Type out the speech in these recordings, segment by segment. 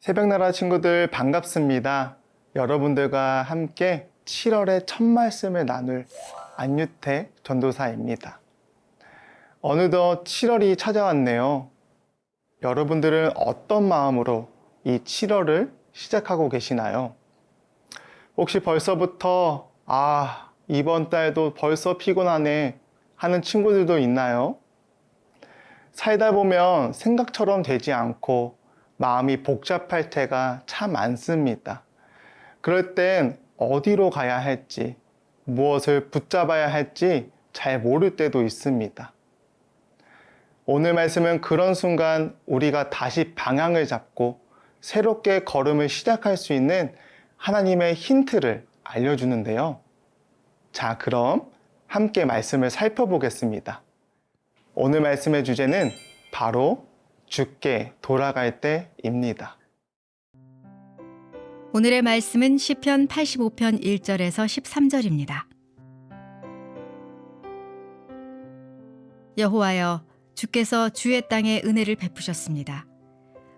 새벽나라 친구들 반갑습니다. 여러분들과 함께 7월의 첫 말씀을 나눌 안유태 전도사입니다. 어느덧 7월이 찾아왔네요. 여러분들은 어떤 마음으로 이 7월을 시작하고 계시나요? 혹시 벌써부터 이번 달도 벌써 피곤하네 하는 친구들도 있나요? 살다 보면 생각처럼 되지 않고 마음이 복잡할 때가 참 많습니다. 그럴 땐 어디로 가야 할지, 무엇을 붙잡아야 할지 잘 모를 때도 있습니다. 오늘 말씀은 그런 순간 우리가 다시 방향을 잡고 새롭게 걸음을 시작할 수 있는 하나님의 힌트를 알려주는데요. 자, 그럼 함께 말씀을 살펴보겠습니다. 오늘 말씀의 주제는 바로 주께 돌아갈 때입니다. 오늘의 말씀은 시편 85편 1절에서 13절입니다. 여호와여, 주께서 주의 땅에 은혜를 베푸셨습니다.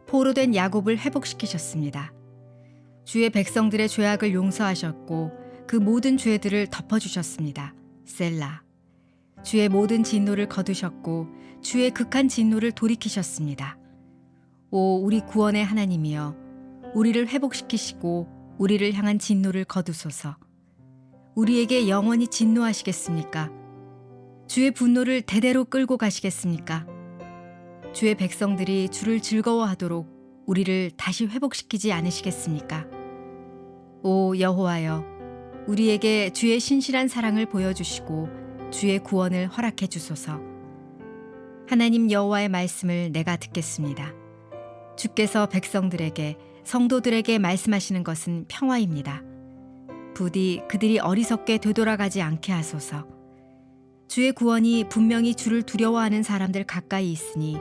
포로된 야곱을 회복시키셨습니다. 주의 백성들의 죄악을 용서하셨고 그 모든 죄들을 덮어주셨습니다. 셀라. 주의 모든 진노를 거두셨고 주의 극한 진노를 돌이키셨습니다. 오 우리 구원의 하나님이여, 우리를 회복시키시고 우리를 향한 진노를 거두소서. 우리에게 영원히 진노하시겠습니까? 주의 분노를 대대로 끌고 가시겠습니까? 주의 백성들이 주를 즐거워하도록 우리를 다시 회복시키지 않으시겠습니까? 오 여호와여, 우리에게 주의 신실한 사랑을 보여주시고 주의 구원을 허락해 주소서. 하나님 여호와의 말씀을 내가 듣겠습니다. 주께서 백성들에게, 성도들에게 말씀하시는 것은 평화입니다. 부디 그들이 어리석게 되돌아가지 않게 하소서. 주의 구원이 분명히 주를 두려워하는 사람들 가까이 있으니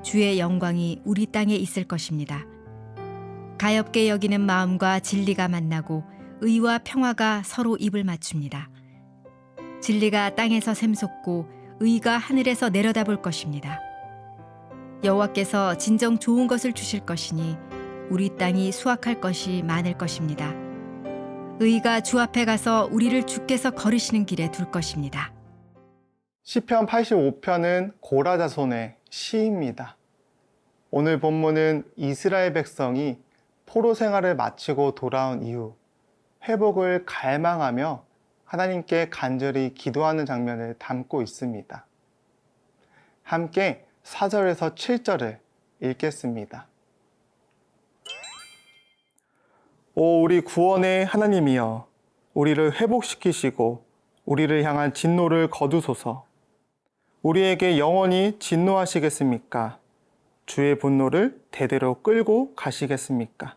주의 영광이 우리 땅에 있을 것입니다. 가엾게 여기는 마음과 진리가 만나고 의와 평화가 서로 입을 맞춥니다. 진리가 땅에서 샘솟고 의가 하늘에서 내려다볼 것입니다. 여호와께서 진정 좋은 것을 주실 것이니 우리 땅이 수확할 것이 많을 것입니다. 의가 주 앞에 가서 우리를 주께서 걸으시는 길에 둘 것입니다. 시편 85편은 고라 자손의 시입니다. 오늘 본문은 이스라엘 백성이 포로 생활을 마치고 돌아온 이후 회복을 갈망하며 하나님께 간절히 기도하는 장면을 담고 있습니다. 함께 4절에서 7절을 읽겠습니다. 오 우리 구원의 하나님이여, 우리를 회복시키시고 우리를 향한 진노를 거두소서. 우리에게 영원히 진노하시겠습니까? 주의 분노를 대대로 끌고 가시겠습니까?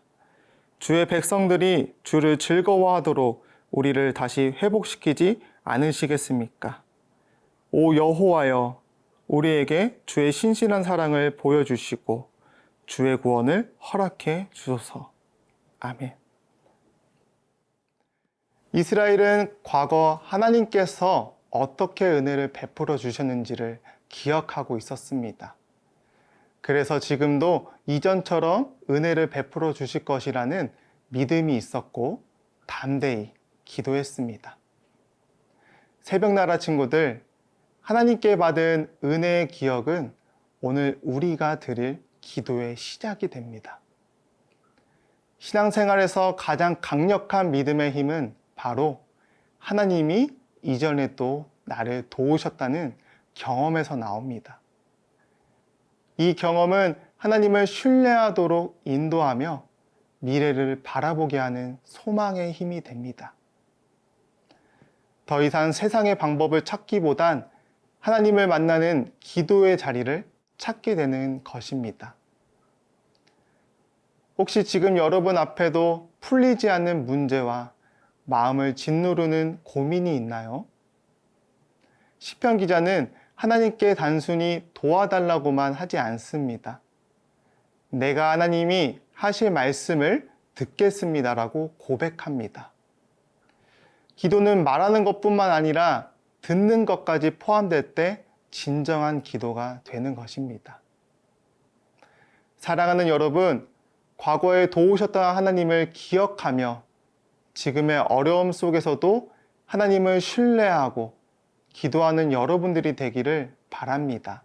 주의 백성들이 주를 즐거워하도록 우리를 다시 회복시키지 않으시겠습니까? 오 여호와여, 우리에게 주의 신실한 사랑을 보여주시고 주의 구원을 허락해 주소서. 아멘. 이스라엘은 과거 하나님께서 어떻게 은혜를 베풀어 주셨는지를 기억하고 있었습니다. 그래서 지금도 이전처럼 은혜를 베풀어 주실 것이라는 믿음이 있었고 담대히 기도했습니다. 새벽나라 친구들, 하나님께 받은 은혜의 기억은 오늘 우리가 드릴 기도의 시작이 됩니다. 신앙생활에서 가장 강력한 믿음의 힘은 바로 하나님이 이전에 또 나를 도우셨다는 경험에서 나옵니다. 이 경험은 하나님을 신뢰하도록 인도하며 미래를 바라보게 하는 소망의 힘이 됩니다. 더 이상 세상의 방법을 찾기보단 하나님을 만나는 기도의 자리를 찾게 되는 것입니다. 혹시 지금 여러분 앞에도 풀리지 않는 문제와 마음을 짓누르는 고민이 있나요? 시편 기자는 하나님께 단순히 도와달라고만 하지 않습니다. 내가 하나님이 하실 말씀을 듣겠습니다라고 고백합니다. 기도는 말하는 것뿐만 아니라 듣는 것까지 포함될 때 진정한 기도가 되는 것입니다. 사랑하는 여러분, 과거에 도우셨던 하나님을 기억하며 지금의 어려움 속에서도 하나님을 신뢰하고 기도하는 여러분들이 되기를 바랍니다.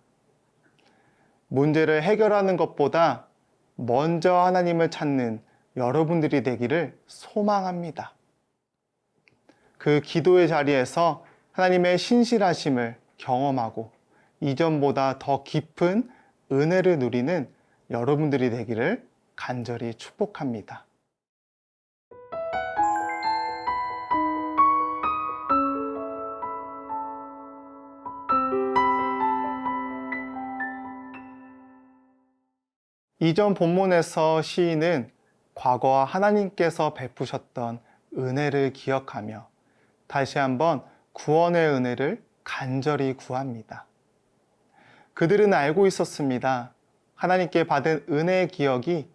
문제를 해결하는 것보다 먼저 하나님을 찾는 여러분들이 되기를 소망합니다. 그 기도의 자리에서 하나님의 신실하심을 경험하고 이전보다 더 깊은 은혜를 누리는 여러분들이 되기를 간절히 축복합니다. 이전 본문에서 시인은 과거와 하나님께서 베푸셨던 은혜를 기억하며 다시 한번 구원의 은혜를 간절히 구합니다. 그들은 알고 있었습니다. 하나님께 받은 은혜의 기억이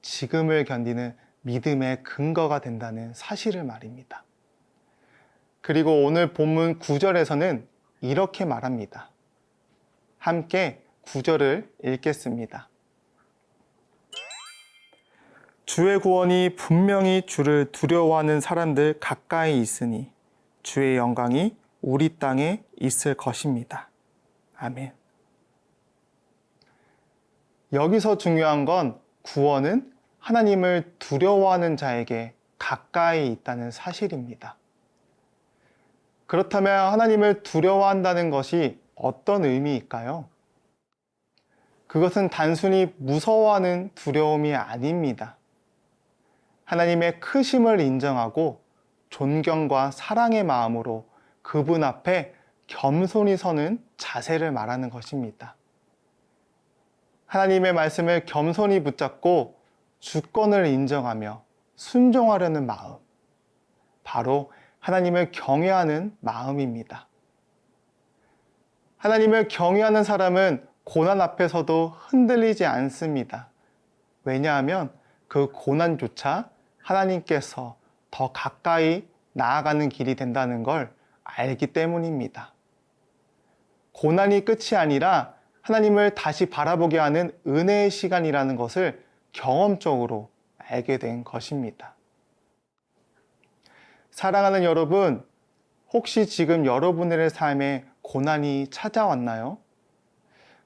지금을 견디는 믿음의 근거가 된다는 사실을 말입니다. 그리고 오늘 본문 9절에서는 이렇게 말합니다. 함께 9절을 읽겠습니다. 주의 구원이 분명히 주를 두려워하는 사람들 가까이 있으니 주의 영광이 우리 땅에 있을 것입니다. 아멘. 여기서 중요한 건 구원은 하나님을 두려워하는 자에게 가까이 있다는 사실입니다. 그렇다면 하나님을 두려워한다는 것이 어떤 의미일까요? 그것은 단순히 무서워하는 두려움이 아닙니다. 하나님의 크심을 인정하고 존경과 사랑의 마음으로 그분 앞에 겸손히 서는 자세를 말하는 것입니다. 하나님의 말씀을 겸손히 붙잡고 주권을 인정하며 순종하려는 마음, 바로 하나님을 경외하는 마음입니다. 하나님을 경외하는 사람은 고난 앞에서도 흔들리지 않습니다. 왜냐하면 그 고난조차 하나님께서 더 가까이 나아가는 길이 된다는 걸 알기 때문입니다. 고난이 끝이 아니라 하나님을 다시 바라보게 하는 은혜의 시간이라는 것을 경험적으로 알게 된 것입니다. 사랑하는 여러분, 혹시 지금 여러분의 삶에 고난이 찾아왔나요?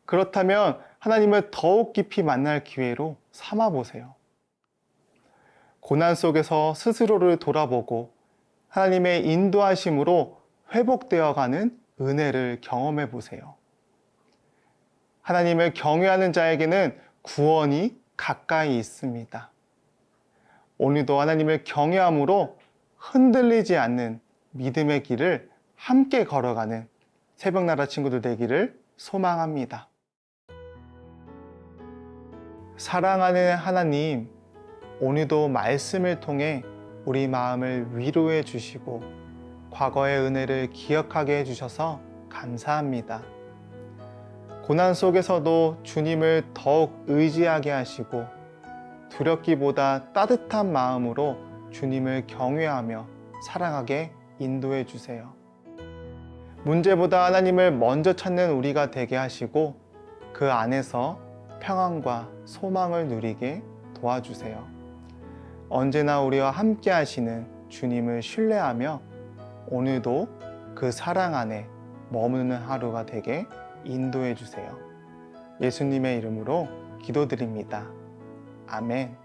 그렇다면 하나님을 더욱 깊이 만날 기회로 삼아 보세요. 고난 속에서 스스로를 돌아보고 하나님의 인도하심으로 회복되어 가는 은혜를 경험해 보세요. 하나님을 경외하는 자에게는 구원이 가까이 있습니다. 오늘도 하나님을 경외함으로 흔들리지 않는 믿음의 길을 함께 걸어가는 새벽나라 친구들 되기를 소망합니다. 사랑하는 하나님, 오늘도 말씀을 통해 우리 마음을 위로해 주시고 과거의 은혜를 기억하게 해주셔서 감사합니다. 고난 속에서도 주님을 더욱 의지하게 하시고 두렵기보다 따뜻한 마음으로 주님을 경외하며 사랑하게 인도해 주세요. 문제보다 하나님을 먼저 찾는 우리가 되게 하시고 그 안에서 평안과 소망을 누리게 도와주세요. 언제나 우리와 함께 하시는 주님을 신뢰하며 오늘도 그 사랑 안에 머무는 하루가 되게 인도해 주세요. 예수님의 이름으로 기도드립니다. 아멘.